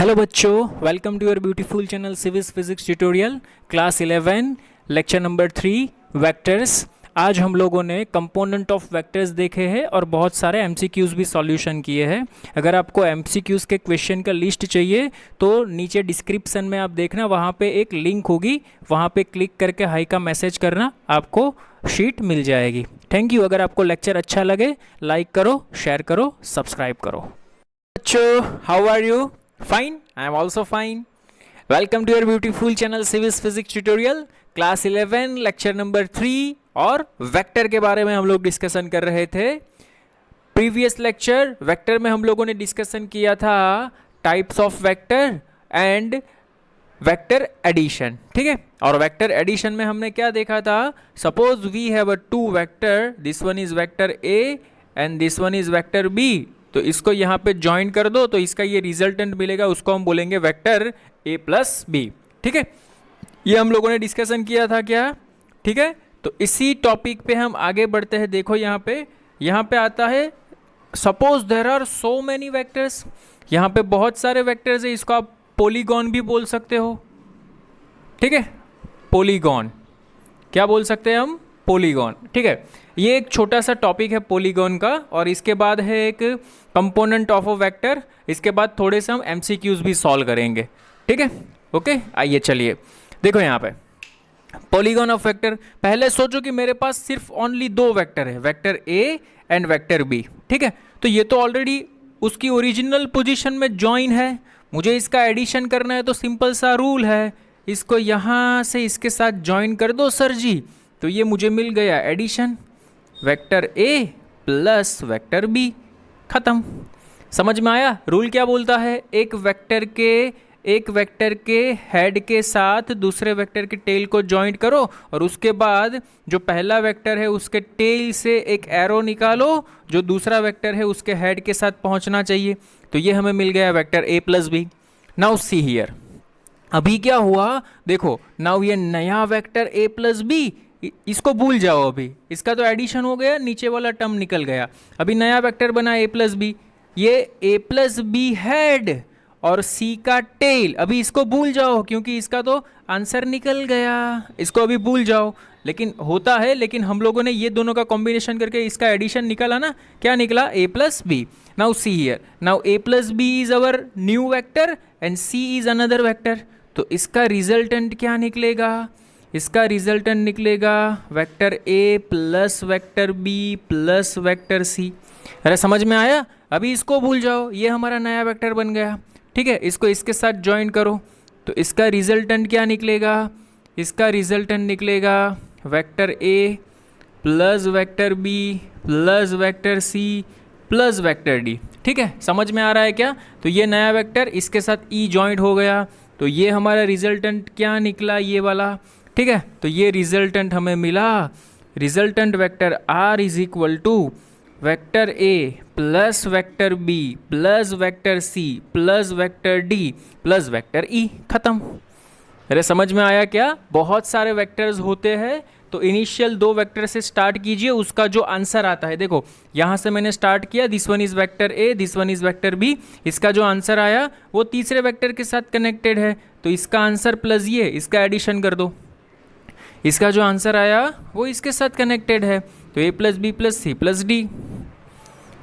Hello बच्चों, welcome to your beautiful channel civics physics tutorial class 11 lecture number 3 vectors. आज हम लोगों ने कंपोनेंट ऑफ वेक्टर्स देखे हैं और बहुत सारे एमसीक्यूज़ भी सॉल्यूशन किए हैं। अगर आपको एमसीक्यूज़ के क्वेश्चन का लिस्ट चाहिए तो नीचे डिस्क्रिप्शन में आप देखना, वहाँ पे एक लिंक होगी, वहाँ पे क्लिक करके हाई का मैसेज करना, आपको शीट मिल जाएगी। Thank you. अगर आपको लेक्चर अच्छा लगे लाइक करो, शेयर करो, सब्सक्राइब करो। बच्चों, how are you? Fine, I am also fine. Welcome to your beautiful channel Civics Physics Tutorial Class 11 Lecture number 3 और वेक्टर के बारे में हम लोग डिस्कशन कर रहे थे। प्रीवियस लेक्चर वेक्टर में हम लोगों ने डिस्कशन किया था types of vector and vector addition, ठीक है। और वेक्टर एडिशन में हमने क्या देखा था? Suppose we have a two vector, this one is vector A and this one is vector B, तो इसको यहाँ पे ज्वाइन कर दो तो इसका ये रिजल्टेंट मिलेगा, उसको हम बोलेंगे वेक्टर ए प्लस बी, ठीक है। ये हम लोगों ने डिस्कशन किया था क्या, ठीक है। तो इसी टॉपिक पे हम आगे बढ़ते हैं। देखो यहाँ पे आता है suppose there are so many vectors, यहाँ पे बहुत सारे वेक्टर्स है, इसको आप पॉलीगॉन भी बोल सकते हो, ठीक है। पॉलीगॉन क्या बोल सकते हैं हम? पॉलीगॉन, ठीक है। ये एक छोटा सा टॉपिक है पॉलीगॉन का, और इसके बाद है एक कंपोनेंट ऑफ अ वेक्टर, इसके बाद थोड़े से हम एमसीक्यूज भी सॉल्व करेंगे, ठीक है। ओके, आइए चलिए देखो यहाँ पे पॉलीगॉन ऑफ वेक्टर। पहले सोचो कि मेरे पास सिर्फ ओनली दो वेक्टर है, vector A and vector B, ठीक है। तो ये तो ऑलरेडी उसकी ओरिजिनल पोजीशन में ज्वाइन है, मुझे इसका एडिशन करना है तो सिंपल सा रूल है, इसको यहाँ से इसके साथ ज्वाइन कर दो सर जी, तो ये मुझे मिल गया addition, vector A plus vector B, खत्म। समझ में आया? रूल क्या बोलता है? एक वेक्टर के हेड के साथ दूसरे वेक्टर के टेल को जॉइंट करो और उसके बाद जो पहला वेक्टर है उसके टेल से एक एरो निकालो जो दूसरा वेक्टर है उसके हेड के साथ पहुंचना चाहिए, तो ये हमें मिल गया vector A plus B. Now see here, अभी क्या हुआ देखो, नाउ ये नया वेक्टर ए प्लस बी, इसको भूल जाओ, अभी इसका तो एडिशन हो गया, नीचे वाला टर्म निकल गया, अभी नया वेक्टर बना ए प्लस बी, ये ए प्लस बी हेड और सी का टेल, अभी इसको भूल जाओ क्योंकि इसका तो आंसर निकल गया, इसको अभी भूल जाओ। लेकिन होता है, लेकिन हम लोगों ने ये दोनों का कॉम्बिनेशन करके इसका एडिशन निकाला ना, क्या निकला? A plus B. Now see here, now A plus B is our new vector and C is another vector, तो इसका रिजल्टेंट क्या निकलेगा? इसका रिजल्टेंट निकलेगा vector A plus vector B plus vector C. अरे समझ में आया? अभी इसको भूल जाओ, ये हमारा नया वेक्टर बन गया, ठीक है। इसको इसके साथ ज्वाइन करो तो इसका रिजल्टेंट क्या निकलेगा? इसका रिजल्टेंट निकलेगा vector A plus vector B plus vector C plus vector D, ठीक है। समझ में आ रहा है क्या? तो ये नया वेक्टर इसके साथ ई ज्वाइंट हो गया, तो ये हमारा रिजल्टेंट क्या निकला? ये वाला, ठीक है। तो ये रिजल्टेंट हमें मिला, resultant vector R is equal to vector A plus vector B plus vector C plus vector D plus vector E, खत्म। अरे समझ में आया क्या? बहुत सारे वेक्टर्स होते हैं, तो इनिशियल दो वेक्टर से स्टार्ट कीजिए, उसका जो आंसर आता है, देखो यहाँ से मैंने स्टार्ट किया, this one is vector A, this one is vector B, इसका जो आंसर आया वो तीसरे वेक्टर के साथ कनेक्टेड है, तो इसका आंसर प्लस ये, इसका एडिशन कर दो, इसका जो आंसर आया वो इसके साथ कनेक्टेड है, तो A plus B plus C plus D.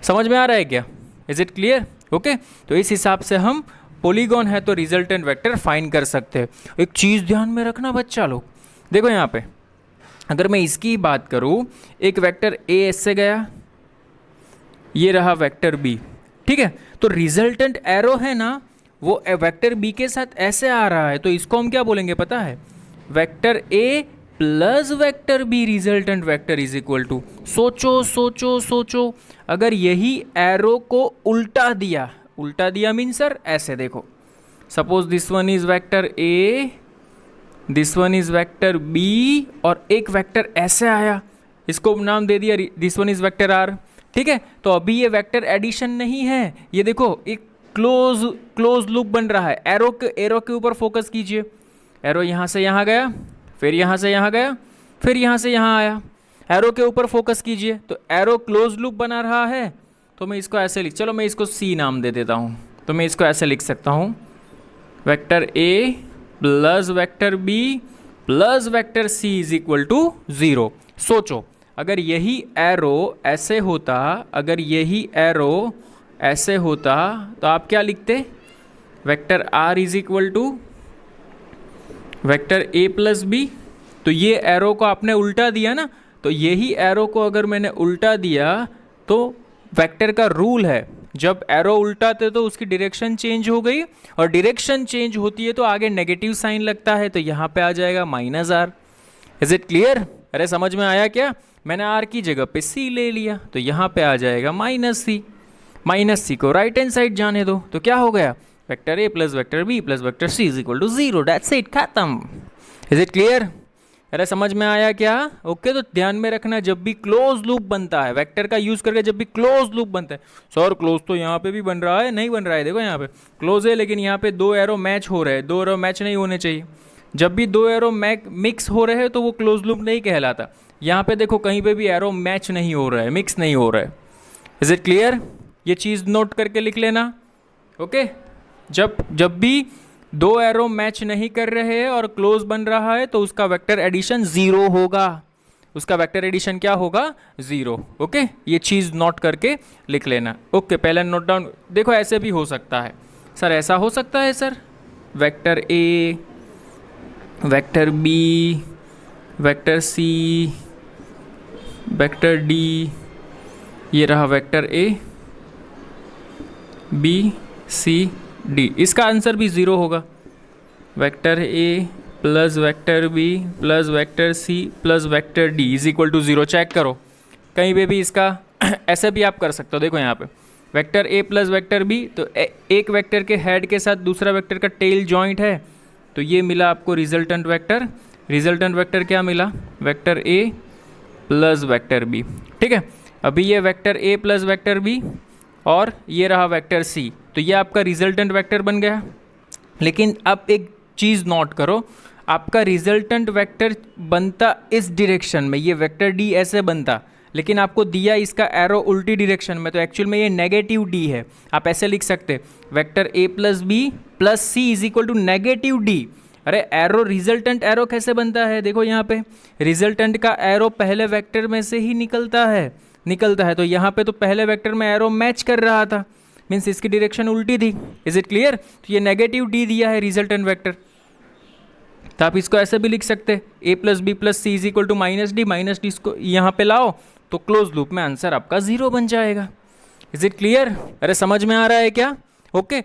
समझ में आ रहा है क्या? Is it clear? ओके, तो इस हिसाब से हम पॉलीगॉन है तो रिजल्टेंट वेक्टर फाइंड कर सकते हैं। एक चीज़ ध्यान में रखना बच्चा लोग, देखो यहाँ पे अगर मैं इसकी बात करूँ, एक वेक्टर ए ऐसे गया, ये रहा वेक्टर बी, ठीक है। तो रिजल्टेंट एरो है ना, वो वेक्टर बी के साथ ऐसे आ रहा है, तो इसको हम क्या बोलेंगे पता है? Vector A plus vector B resultant vector is equal to, सोचो सोचो सोचो, अगर यही एरो को उल्टा दिया मीन सर ऐसे देखो, suppose this one is vector A, this one is vector B, और एक वेक्टर ऐसे आया, इसको नाम दे दिया this one is vector R, ठीक है। तो अभी ये वेक्टर एडिशन नहीं है, ये देखो एक क्लोज लूप बन रहा है, एरो के ऊपर फोकस कीजिए, एरो यहाँ से यहाँ गया, फिर यहाँ से यहाँ गया, फिर यहाँ से यहाँ आया, एरो के ऊपर फोकस कीजिए, तो एरो क्लोज लूप बना रहा है, तो मैं इसको ऐसे चलो मैं इसको सी नाम दे देता हूँ, तो मैं इसको ऐसे लिख सकता हूँ, vector A plus vector B plus vector C is equal to 0। सोचो, अगर यही एरो ऐसे होता, अगर यही एरो ऐसे होता तो आप क्या लिखते? Vector R is equal to vector A plus B. तो ये एरो को आपने उल्टा दिया ना, तो यही एरो को अगर मैंने उल्टा दिया तो वेक्टर का रूल है, जब एरो उल्टाते तो उसकी डायरेक्शन चेंज हो गई, और डायरेक्शन चेंज होती है तो आगे नेगेटिव साइन लगता है, तो यहाँ पे आ जाएगा minus R. Is it clear? अरे समझ में आया क्या? मैंने आर की जगह पे सी ले लिया, तो यहाँ पे आ जाएगा माइनस सी। माइनस सी को राइट हैंड साइड जाने दो, तो क्या हो गया? Vector A plus vector B plus vector C is equal to 0। That's it, खत्म। Is it clear? अरे समझ में आया क्या? ओके, तो ध्यान में रखना, जब भी क्लोज लूप बनता है वेक्टर का यूज करके, जब भी क्लोज लूप बनता है, सर क्लोज तो यहाँ पे भी बन रहा है, नहीं बन रहा है, देखो यहाँ पे क्लोज है लेकिन यहाँ पे दो एरो मैच हो रहे हैं, दो एरो मैच नहीं होने चाहिए। जब भी दो एरो मिक्स हो रहे हैं तो वो क्लोज लूप नहीं कहलाता। यहाँ पे देखो कहीं पे भी एरो मैच नहीं हो रहा है, मिक्स नहीं हो रहा है। Is it clear? ये चीज़ नोट करके लिख लेना। ओके, जब भी दो एरो मैच नहीं कर रहे हैं और क्लोज बन रहा है तो उसका वेक्टर एडिशन 0 होगा। उसका वेक्टर एडिशन क्या होगा? 0। ओके, ये चीज़ नोट करके लिख लेना। ओके, पहले नोट डाउन। देखो ऐसे भी हो सकता है सर, ऐसा हो सकता है sir, vector A, vector B, vector C, vector D, ये रहा vector A B C D, इसका आंसर भी 0 होगा। Vector A plus vector B plus vector C plus vector D is equal to 0। Check करो कहीं पे भी इसका ऐसे भी आप कर सकते हो। देखो यहाँ पे vector A plus vector B, तो एक वेक्टर के हेड के साथ दूसरा वेक्टर का टेल जॉइंट है, तो ये मिला आपको रिजल्टेंट वेक्टर। रिजल्टेंट वेक्टर क्या मिला? Vector A plus vector B. ठीक है, अभी ये vector A plus vector B और ये रहा वेक्टर सी, तो ये आपका रिजल्टेंट वेक्टर बन गया। लेकिन अब एक चीज़ नोट करो, आपका रिजल्टेंट वेक्टर बनता इस डायरेक्शन में, ये वेक्टर डी ऐसे बनता, लेकिन आपको दिया इसका एरो उल्टी डायरेक्शन में, तो एक्चुअल में ये नेगेटिव डी है। आप ऐसे लिख सकते vector A plus B plus C is equal to negative D. अरे एरो, रिजल्टेंट एरो कैसे बनता है? देखो यहाँ पे रिजल्टेंट का एरो पहले वेक्टर में से ही निकलता है, तो यहाँ पे तो पहले वेक्टर में एरो मैच कर रहा था, मीन्स इसकी डायरेक्शन उल्टी थी। Is it clear? तो ये नेगेटिव डी दिया है रिजल्टेंट वेक्टर, तो आप इसको ऐसे भी लिख सकते A plus B plus C is equal to minus D इसको यहाँ पे लाओ तो क्लोज लूप में आंसर आपका 0 बन जाएगा। Is it clear? अरे समझ में आ रहा है क्या? ओके,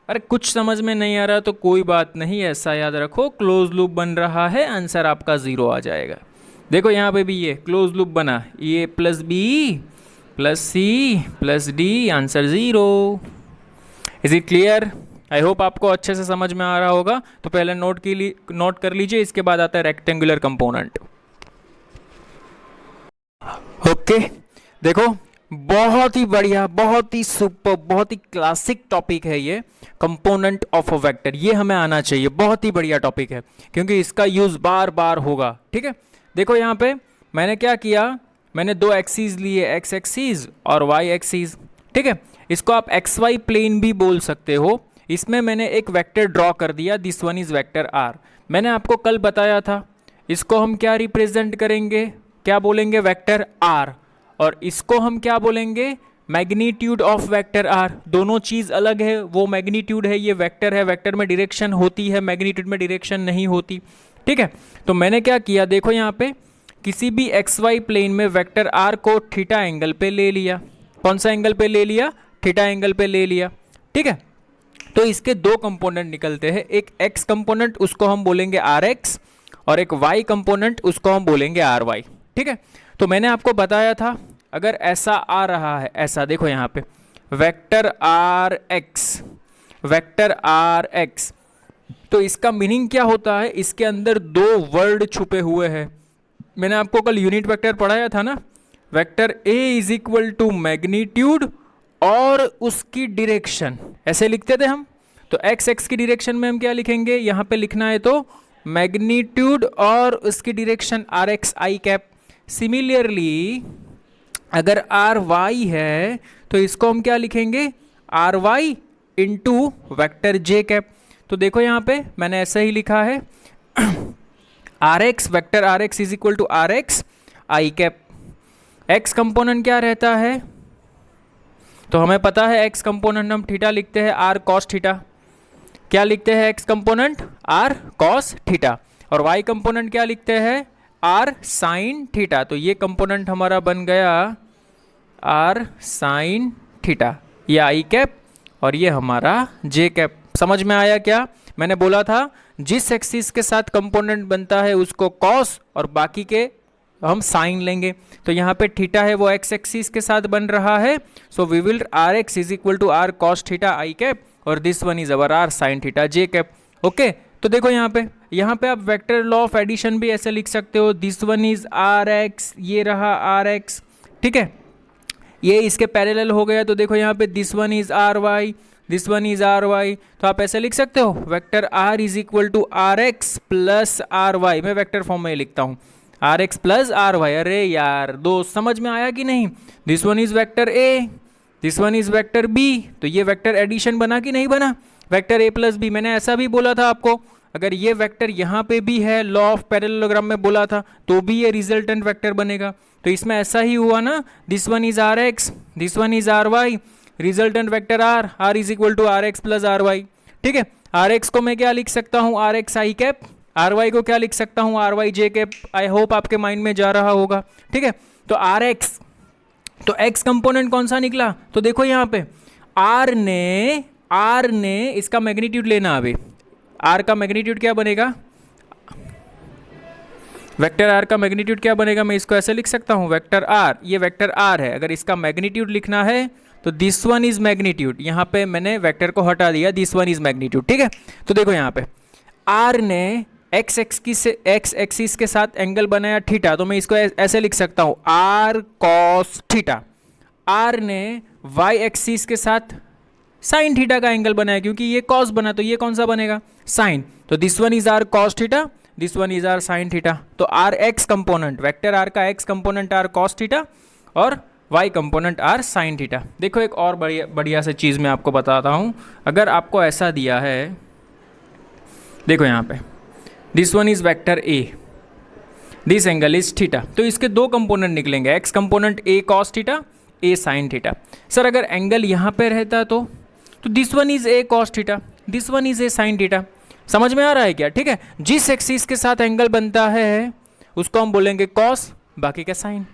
अरे कुछ समझ में नहीं आ रहा तो कोई बात नहीं, ऐसा याद रखो क्लोज लूप बन रहा है, आंसर आपका 0 आ जाएगा। देखो यहाँ पे भी ये क्लोज लूप बना, A plus B plus C plus D, answer 0। Is it clear? I hope आपको अच्छे से समझ में आ रहा होगा। तो पहले नोट कर लीजिए, इसके बाद आता है रेक्टेंगुलर कंपोनेंट। ओके, देखो बहुत ही बढ़िया, बहुत ही सुपर, बहुत ही क्लासिक टॉपिक है ये, कंपोनेंट ऑफ अ वेक्टर। ये हमें आना चाहिए, बहुत ही बढ़िया टॉपिक है क्योंकि इसका यूज बार बार होगा। ठीक है, देखो यहाँ पे मैंने क्या किया, मैंने दो एक्सीज लिए, एक्स एक्सीज और वाई एक्सीज। ठीक है, इसको आप एक्स वाई प्लेन भी बोल सकते हो। इसमें मैंने एक वेक्टर ड्रॉ कर दिया, this one is vector R. मैंने आपको कल बताया था इसको हम क्या रिप्रेजेंट करेंगे, क्या बोलेंगे? Vector R. और इसको हम क्या बोलेंगे? Magnitude of vector R. दोनों चीज़ अलग है, वो मैग्नीट्यूड है, ये वेक्टर है। वेक्टर में डायरेक्शन होती है, मैग्नीट्यूड में डायरेक्शन नहीं होती। ठीक है, तो मैंने क्या किया, देखो यहाँ पे किसी भी एक्स वाई प्लेन में वेक्टर आर को थीटा एंगल पे ले लिया। कौन सा एंगल पे ले लिया? थीटा एंगल पे ले लिया। ठीक है, तो इसके दो कंपोनेंट निकलते हैं, एक एक्स कंपोनेंट उसको हम बोलेंगे आर एक्स और एक वाई कंपोनेंट उसको हम बोलेंगे आर वाई। ठीक है, तो मैंने आपको बताया था अगर ऐसा आ रहा है, ऐसा देखो यहाँ पे vector R X, vector R X, तो इसका मीनिंग क्या होता है? इसके अंदर दो वर्ड छुपे हुए हैं। मैंने आपको कल यूनिट वेक्टर पढ़ाया था ना, vector A is equal to magnitude और उसकी डायरेक्शन, ऐसे लिखते थे हम। तो एक्स एक्स की डायरेक्शन में हम क्या लिखेंगे, यहाँ पे लिखना है तो मैग्नीट्यूड और उसकी direction R X I cap. Similarly अगर आर वाई है तो इसको हम क्या लिखेंगे, R Y into vector J cap. तो देखो यहाँ पे मैंने ऐसा ही लिखा है R X, vector R X is equal to R X I cap. X component क्या रहता है, तो हमें पता है एक्स कंपोनेंट हम थीटा लिखते हैं आर कॉस थीटा। क्या लिखते हैं X component R cos theta, और वाई कंपोनेंट क्या लिखते हैं आर साइन थीटा। तो ये कंपोनेंट हमारा बन गया आर साइन थीटा, ये आई कैप और ये हमारा जे कैप। समझ में आया क्या? मैंने बोला था जिस एक्सिस के साथ कंपोनेंट बनता है उसको कॉस और बाकी के हम साइन लेंगे। तो यहाँ पे थीटा है वो एक्स एक्सिस के साथ बन रहा है, so we will R X is equal to R cos theta I cap और this one is our R sine theta J cap. Okay, तो देखो यहाँ पे आप वेक्टर लॉ ऑफ एडिशन भी ऐसे लिख सकते हो, this one is R X, ये रहा आर एक्स, ठीक है, ये इसके पैरेलल हो गया। तो देखो यहाँ पे this one is R Y, this one is R Y, तो आप ऐसे लिख सकते हो vector R is equal to R X plus R Y. मैं वेक्टर फॉर्म में लिखता हूँ R X plus R Y. अरे यार दोस्त समझ में आया कि नहीं? This one is vector A, this one is vector B, तो ये वेक्टर एडिशन बना कि नहीं बना? Vector A plus B. मैंने ऐसा भी बोला था आपको, अगर ये वेक्टर यहाँ पे भी है, लॉ ऑफ पैरेललोग्राम में बोला था, तो भी ये रिजल्टेंट वेक्टर बनेगा। तो इसमें ऐसा ही हुआ ना, this one is R X, this one is R Y, resultant vector R, R is equal to R X plus R Y. ठीक है, आर एक्स को मैं क्या लिख सकता हूँ R X I cap, R Y को क्या लिख सकता हूँ R Y J cap. I hope आपके माइंड में जा रहा होगा। ठीक है, तो आर एक्स, तो एक्स कंपोनेंट कौन सा निकला? तो देखो यहाँ पे आर ने इसका मैग्नीट्यूड लेना। अभी आर का मैग्नीट्यूड क्या बनेगा, वेक्टर आर का मैग्नीट्यूड क्या बनेगा? मैं इसको ऐसे लिख सकता हूँ वेक्टर आर, ये वेक्टर आर है, अगर इसका मैग्नीट्यूड लिखना है तो दिस वन इज मैग्नीट्यूड। यहाँ पे मैंने वेक्टर को हटा दिया, दिस वन इज मैग्नीट्यूड। ठीक है, तो देखो यहाँ पे आर ने एक्स एक्सिस के साथ एंगल बनाया थीटा, तो मैं इसको ऐसे लिख सकता हूँ आर कॉस थीटा। आर ने वाई एक्सिस के साथ साइन थीटा का एंगल बनाया, क्योंकि ये कॉस बना तो ये कौन सा बनेगा साइन। तो this one is R cos theta, this one is R sine theta. तो R X component, vector R का X component R cos theta और Y component R sine theta. देखो एक और बढ़िया से चीज़ मैं आपको बताता हूँ। अगर आपको ऐसा दिया है, देखो यहाँ पे this one is vector A, this angle is theta, तो इसके दो कंपोनेंट निकलेंगे, एक्स कंपोनेंट ए कॉस थीटा, ए साइन थीटा। सर अगर एंगल यहाँ पे रहता तो this one is a cos theta, this one is a sine theta. समझ में आ रहा है क्या? ठीक है, जिस एक्सिस के साथ एंगल बनता है उसको हम बोलेंगे कॉस, बाकी का साइन।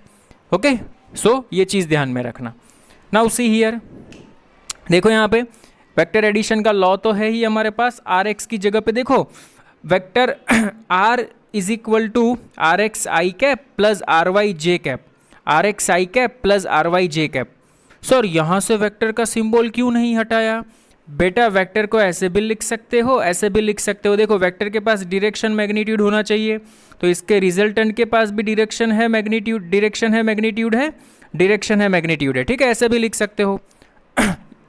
ओके, सो ये चीज़ ध्यान में रखना। नाउ सी हियर, देखो यहाँ पे वेक्टर एडिशन का लॉ तो है ही हमारे पास। आर एक्स की जगह पे देखो vector R is equal to R X I cap plus R Y J cap, R X I cap plus R Y J cap. Sir यहाँ से वेक्टर का सिंबल क्यों नहीं हटाया? बेटा वेक्टर को ऐसे भी लिख सकते हो, ऐसे भी लिख सकते हो। देखो वेक्टर के पास डायरेक्शन मैग्नीट्यूड होना चाहिए, तो इसके रिजल्टेंट के पास भी डायरेक्शन है मैग्नीट्यूड, डायरेक्शन है मैग्नीट्यूड है, डायरेक्शन है मैग्नीट्यूड है। ठीक है, ऐसे भी लिख सकते हो।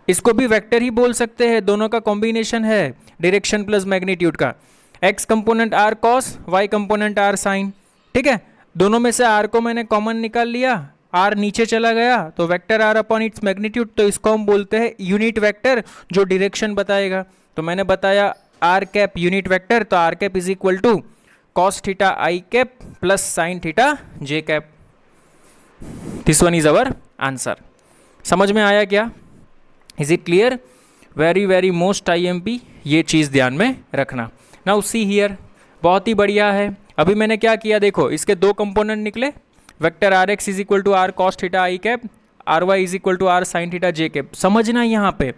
इसको भी वेक्टर ही बोल सकते हैं, दोनों का कॉम्बिनेशन है डायरेक्शन प्लस मैग्नीट्यूड का। X component R cos, Y component R sine. ठीक है, दोनों में से आर को मैंने कॉमन निकाल लिया, आर नीचे चला गया तो vector R upon its magnitude, तो इसको हम बोलते हैं यूनिट वेक्टर जो डायरेक्शन बताएगा। तो मैंने बताया आर कैप यूनिट वेक्टर, तो R cap is equal to cos theta I cap plus sine theta J cap. This one is our answer. समझ में आया क्या? Is it clear? Very very most IMP, ये चीज़ ध्यान में रखना। नाउ सी हियर, बहुत ही बढ़िया है। अभी मैंने क्या किया, देखो इसके दो कंपोनेंट निकले, vector R X is equal to R cos theta I cap, R Y is equal to R sine theta J cap. समझना यहाँ पे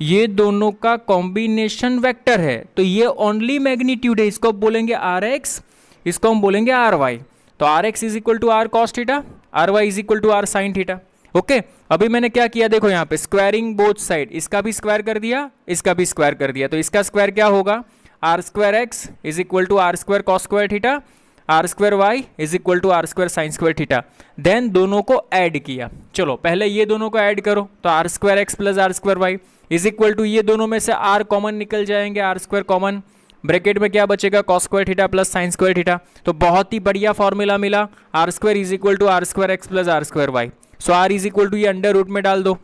ये दोनों का कॉम्बिनेशन वेक्टर है, तो ये ओनली मैग्नीट्यूड है, इसको बोलेंगे आर एक्स, इसको हम बोलेंगे आर वाई। तो R X is equal to R cos theta, R Y is equal to R sine theta. Okay, अभी मैंने क्या किया, देखो यहाँ पे स्क्वायरिंग बोथ साइड, इसका भी स्क्वायर कर दिया, इसका भी स्क्वायर कर दिया। तो इसका स्क्वायर क्या होगा, R square X is equal to R square cos square theta, R square Y is equal to R square sine square theta. Then दोनों को ऐड किया, चलो पहले ये दोनों को ऐड करो, तो R square X plus R square Y is equal to, ये दोनों में से आर कॉमन निकल जाएंगे, आर स्क्वायर कॉमन, ब्रैकेट में क्या बचेगा cos square theta plus sine square theta. तो बहुत ही बढ़िया फॉर्मूला मिला, R square is equal to R square X plus R square Y. So R is equal to ये अंडर रूट में डाल दो।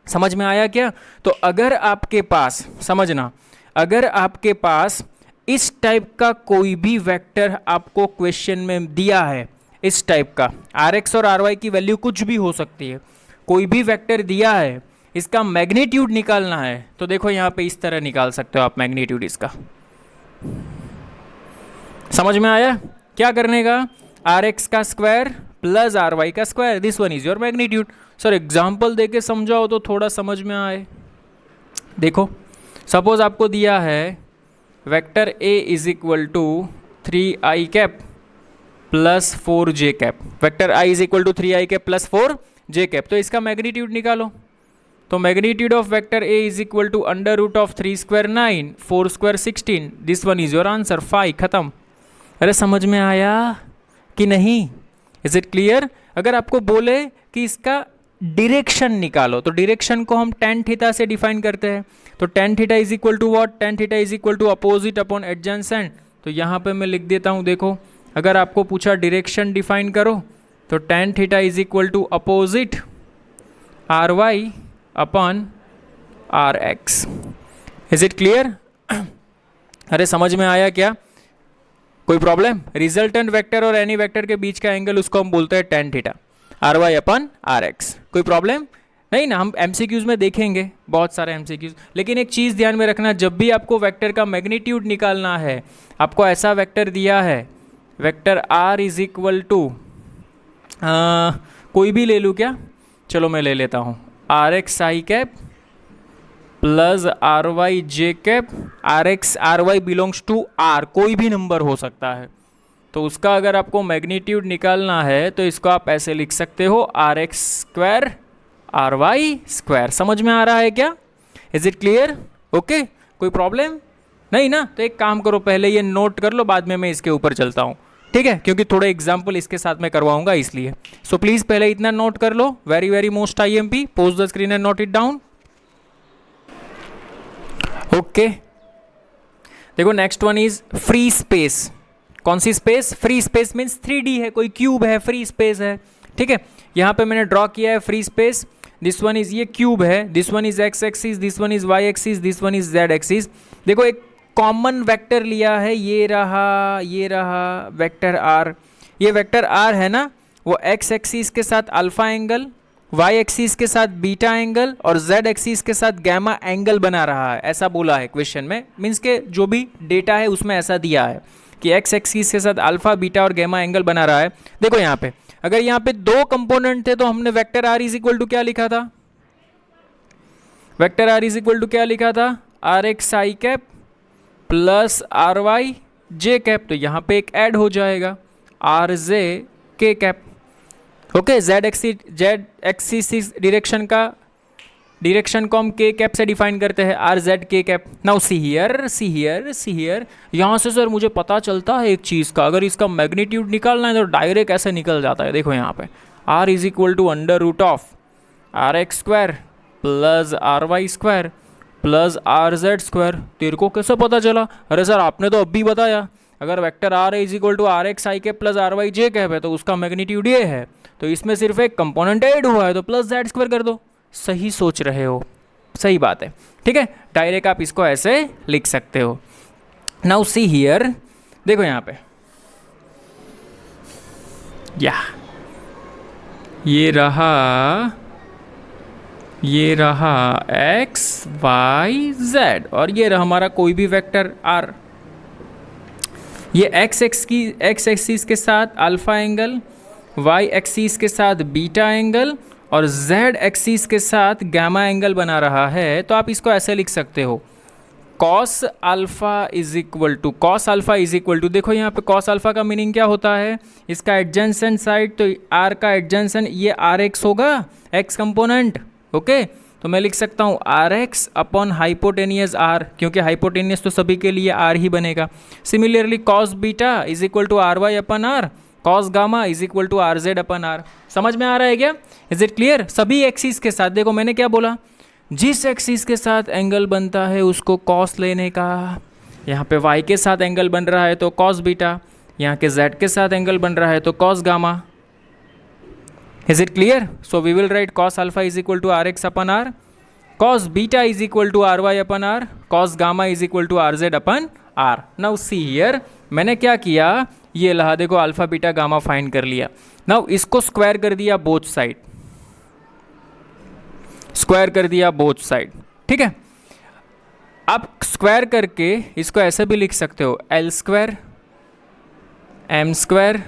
समझ में आया क्या? तो अगर आपके पास, समझना, अगर आपके पास इस टाइप का कोई भी वेक्टर आपको क्वेश्चन में दिया है, इस टाइप का आर एक्स और आर वाई की वैल्यू कुछ भी हो सकती है, कोई भी वेक्टर दिया है, इसका मैग्नीट्यूड निकालना है, तो देखो यहाँ पे इस तरह निकाल सकते हो आप मैग्नीट्यूड इसका। समझ में आया क्या करने का? आर एक्स का स्क्वायर प्लस आर वाई का square, this one is your magnitude. Sir example दे के समझाओ तो थोड़ा समझ में आए। देखो सपोज आपको दिया है vector A is equal to 3i cap plus 4j cap, vector i is equal to 3i cap plus 4j cap, तो इसका मैग्नीट्यूड निकालो। तो magnitude of vector A is equal to under root of 3 square 9, 4 square 16, this one is your answer 5, खत्म। अरे समझ में आया कि नहीं? Is it clear? अगर आपको बोले कि इसका डिरेक्शन निकालो, तो डिरेक्शन को हम tan थीटा से डिफाइन करते हैं। तो tan theta is equal to what? tan theta is equal to opposite upon adjacent. तो यहाँ पे मैं लिख देता हूँ, देखो अगर आपको पूछा डिरेक्शन डिफाइन करो, तो tan theta is equal to opposite R Y upon R X. Is it clear? अरे समझ में आया क्या? कोई प्रॉब्लम? रिजल्टेंट वेक्टर और एनी वेक्टर के बीच का एंगल उसको हम बोलते हैं tan theta, R Y upon R X. कोई प्रॉब्लम नहीं ना? हम एमसीक्यूज में देखेंगे बहुत सारे एमसीक्यूज। लेकिन एक चीज़ ध्यान में रखना, जब भी आपको वेक्टर का मैग्नीट्यूड निकालना है, आपको ऐसा वेक्टर दिया है, vector R is equal to कोई भी ले लूँ क्या? चलो मैं ले लेता हूँ R X I cap plus R Y J cap, R X R Y belongs to R, कोई भी नंबर हो सकता है। तो उसका अगर आपको मैग्नीट्यूड निकालना है तो इसको आप ऐसे लिख सकते हो R X square R Y square. समझ में आ रहा है क्या? Is it clear? ओके, कोई प्रॉब्लम नहीं ना? तो एक काम करो, पहले ये नोट कर लो, बाद में मैं इसके ऊपर चलता हूँ, ठीक है? क्योंकि थोड़े एग्जाम्पल इसके साथ में करवाऊंगा इसलिए। सो प्लीज़ पहले इतना नोट कर लो, very very most IMP, pause the screen and note it down. Okay, देखो next one is free space. कौन सी space? Free space means 3D है, कोई क्यूब है, फ्री स्पेस है, ठीक है? यहाँ पे मैंने ड्रॉ किया है free space. This one is, ये क्यूब है, this one is X axis, this one is Y axis, this one is Z axis. देखो एक कॉमन वेक्टर लिया है, ये रहा वेक्टर आर। ये वेक्टर आर है ना, वो एक्स एक्सिस के साथ अल्फा एंगल, वाई एक्सिस के साथ बीटा एंगल और जेड एक्सिस के साथ गैमा एंगल बना रहा है, ऐसा बोला है क्वेश्चन में। मीन्स के जो भी डेटा है उसमें ऐसा दिया है कि एक्स एक्सिस के साथ अल्फा बीटा और गैमा एंगल बना रहा है। देखो यहाँ पे अगर यहाँ पे दो कंपोनेंट थे तो हमने vector R is equal to क्या लिखा था? Vector R is equal to क्या लिखा था? R X I cap plus R Y J cap. तो यहाँ पे एक ऐड हो जाएगा आर जे के cap. Okay, Z axis direction को हम के कैप से डिफाइन करते हैं, आर जेड के कैप। नाउ सी हियर, यहाँ से सर मुझे पता चलता है एक चीज़ का, अगर इसका मैग्नीट्यूड निकालना है तो डायरेक्ट ऐसे निकल जाता है। देखो यहाँ पे R is equal to under root of R X square plus R Y square plus R Z square. तेरे को कैसे पता चला? अरे सर आपने तो अभी बताया, अगर vector R is equal to R X I cap plus R Y J cap है तो उसका मैग्नीट्यूड ये है, तो इसमें सिर्फ एक कंपोनेंट ऐड हुआ है तो प्लस जेड स्क्वायर कर दो। सही सोच रहे हो, सही बात है, ठीक है? डायरेक्ट आप इसको ऐसे लिख सकते हो। नाउ सी हियर, देखो यहाँ पे ये रहा एक्स वाई जेड और ये रहा हमारा कोई भी वेक्टर आर। ये एक्स एक्सिस के साथ अल्फा एंगल, वाई एक्सिस के साथ बीटा एंगल और जेड एक्सिस के साथ गामा एंगल बना रहा है। तो आप इसको ऐसे लिख सकते हो cos alpha is equal to, देखो यहाँ पे कॉस अल्फा का मीनिंग क्या होता है? इसका एडजेसेंट साइड, तो आर का एडजेसेंट ये आर एक्स होगा, एक्स कंपोनेंट। ओके, तो मैं लिख सकता हूँ R X upon hypotenuse R, क्योंकि हाइपोटेनियस तो सभी के लिए आर ही बनेगा। Similarly cos beta is equal to R Y upon R, cos gamma is equal to R Z upon R. समझ में आ रहा है क्या? Is it clear? सभी एक्सिस के साथ, देखो मैंने क्या बोला, जिस एक्सिस के साथ एंगल बनता है उसको कॉस लेने का। यहाँ पे y के साथ एंगल बन रहा है तो कॉस बीटा, यहाँ के z के साथ एंगल बन रहा है तो cos gamma. Is it clear? So we will write cos alpha is equal to R X upon R, cos beta is equal to R Y upon R, cos gamma is equal to R Z upon R. Now see here, मैंने क्या किया, ये लहा देखो alpha beta gamma find कर लिया। Now इसको square कर दिया बोथ साइड, स्क्वायर कर दिया बोथ साइड, ठीक है। आप स्क्वायर करके इसको ऐसे भी लिख सकते हो, L square M square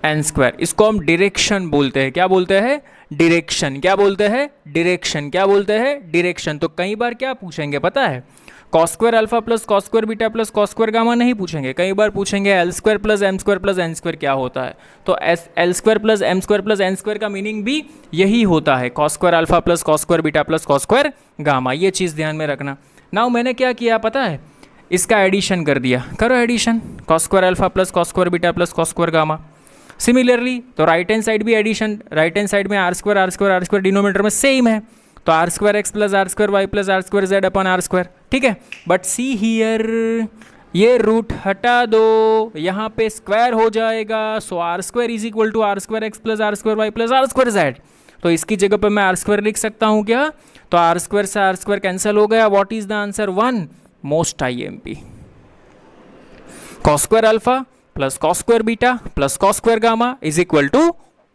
N square. इसको हम डायरेक्शन बोलते हैं, क्या बोलते हैं, डायरेक्शन। क्या बोलते हैं, डायरेक्शन। क्या बोलते हैं, डायरेक्शन। तो कई बार क्या पूछेंगे पता है, cos square alpha plus cos square beta plus cos square gamma नहीं पूछेंगे, कई बार पूछेंगे L square plus M square plus N square क्या होता है। तो L square plus M square plus N square का मीनिंग भी यही होता है, cos square alpha plus cos square beta plus cos square gamma. ये चीज़ ध्यान में रखना। नाउ मैंने क्या किया पता है, इसका एडिशन कर दिया, करो addition, cos square alpha plus cos square beta plus cos square gamma. Similarly तो राइट हैंड साइड भी एडिशन, राइट हैंड साइड में आर स्क्वायर डिनोमिनेटर में सेम है, तो R square X plus R square Y plus R square Z upon R square, ठीक है। But see here, ये root हटा दो, यहाँ पे स्क्वायर हो जाएगा, so R square is equal to R square X plus R square Y plus R square Z. तो इसकी जगह पे मैं आर स्क्वायर लिख सकता हूँ क्या, तो आर स्क्वायर से आर स्क्वायर कैंसिल हो गया। What is the answer, 1, most IMP। Cos square alpha plus cos square beta plus cos square gamma is equal to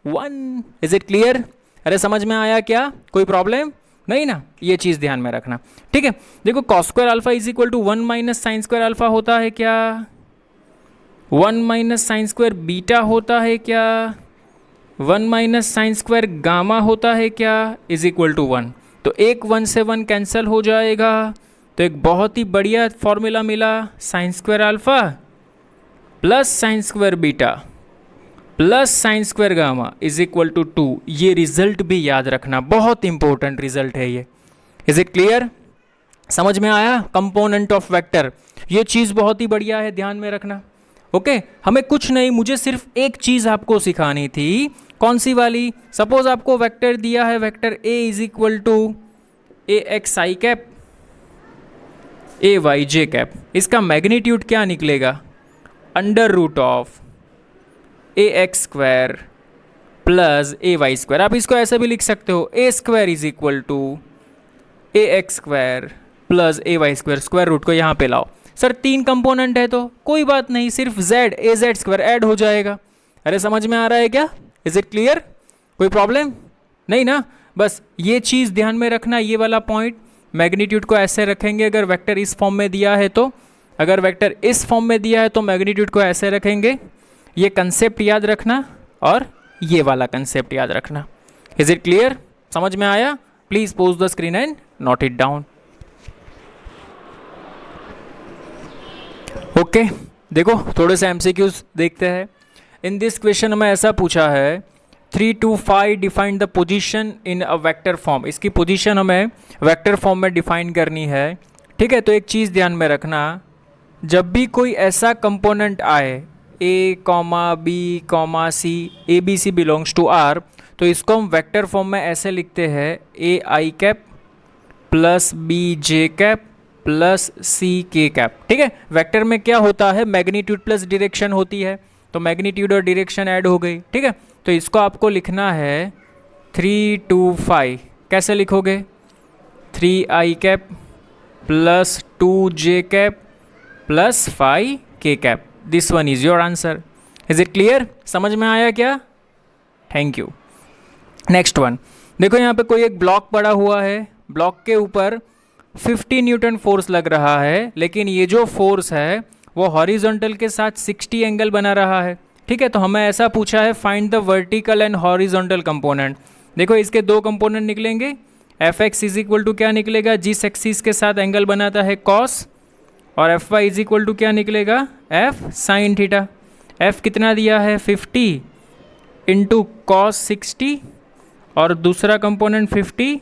1। Is it clear? अरे समझ में आया क्या, कोई प्रॉब्लम नहीं ना, ये चीज ध्यान में रखना, ठीक है। देखो cos square alpha is equal to 1 minus sine square alpha होता है क्या, 1 माइनस साइन स्क्वायर बीटा होता है क्या, 1 माइनस साइन स्क्वायर गामा होता है क्या, इज इक्वल टू 1। तो एक 1 से 1 कैंसिल हो जाएगा, तो एक बहुत ही बढ़िया फॉर्मूला मिला, sine square alpha plus sine square beta plus sine square gamma is equal to 2। ये रिजल्ट भी याद रखना, बहुत इंपॉर्टेंट रिजल्ट है ये। Is it clear? समझ में आया? कंपोनेंट ऑफ वेक्टर, ये चीज बहुत ही बढ़िया है, ध्यान में रखना। ओके, हमें कुछ नहीं, मुझे सिर्फ एक चीज आपको सिखानी थी। कौन सी वाली? सपोज आपको वेक्टर दिया है, vector A is equal to A X I cap A Y J cap, इसका मैग्नीट्यूड क्या निकलेगा, under root of A X square plus A Y square. आप इसको ऐसे भी लिख सकते हो, A square is equal to A X square plus A Y square, square root को यहाँ पे लाओ। सर 3 कंपोनेंट है तो कोई बात नहीं, सिर्फ Z A Z square add हो जाएगा। अरे समझ में आ रहा है क्या? Is it clear? कोई प्रॉब्लम नहीं ना? बस ये चीज़ ध्यान में रखना, ये वाला पॉइंट। मैग्नीट्यूड को ऐसे रखेंगे अगर वेक्टर इस फॉर्म में दिया है तो, अगर वेक्टर इस फॉर्म में दिया है तो मैग्नीट्यूड को ऐसे रखेंगे। ये कंसेप्ट याद रखना और ये वाला कंसेप्ट याद रखना। Is it clear? समझ में आया? Please pose the screen and note it down. Okay, देखो थोड़े से MCQs देखते हैं। इन दिस क्वेश्चन में ऐसा पूछा है 3 to 5 define the position in a vector form. इसकी पोजीशन हमें वेक्टर फॉर्म में डिफाइन करनी है, ठीक है। तो एक चीज़ ध्यान में रखना, जब भी कोई ऐसा कंपोनेंट आए A, B, C, A B C belongs to R, तो इसको हम वेक्टर फॉर्म में ऐसे लिखते हैं A I cap plus B J cap plus C K cap, ठीक है। वेक्टर में क्या होता है, मैग्नीट्यूड प्लस डायरेक्शन होती है, तो मैग्नीट्यूड और डायरेक्शन ऐड हो गई, ठीक है। तो इसको आपको लिखना है 3 to 5। कैसे लिखोगे, 3I cap plus 2J cap plus 5K cap. This one is your answer. Is it clear? समझ में आया क्या? Thank you. नेक्स्ट वन देखो, यहाँ पे कोई एक ब्लॉक पड़ा हुआ है, ब्लॉक के ऊपर 50 न्यूटन फोर्स लग रहा है, लेकिन ये जो फोर्स है वो हॉरिजॉन्टल के साथ 60 एंगल बना रहा है, ठीक है। तो हमें ऐसा पूछा है find the vertical and horizontal component. देखो इसके 2 कंपोनेंट निकलेंगे, F X is equal to क्या निकलेगा, जिस एक्सिस के साथ एंगल बनाता है कॉस, और F Y is equal to क्या निकलेगा, एफ साइन थीटा। एफ कितना दिया है 50 इंटू कॉस 60, और दूसरा component 50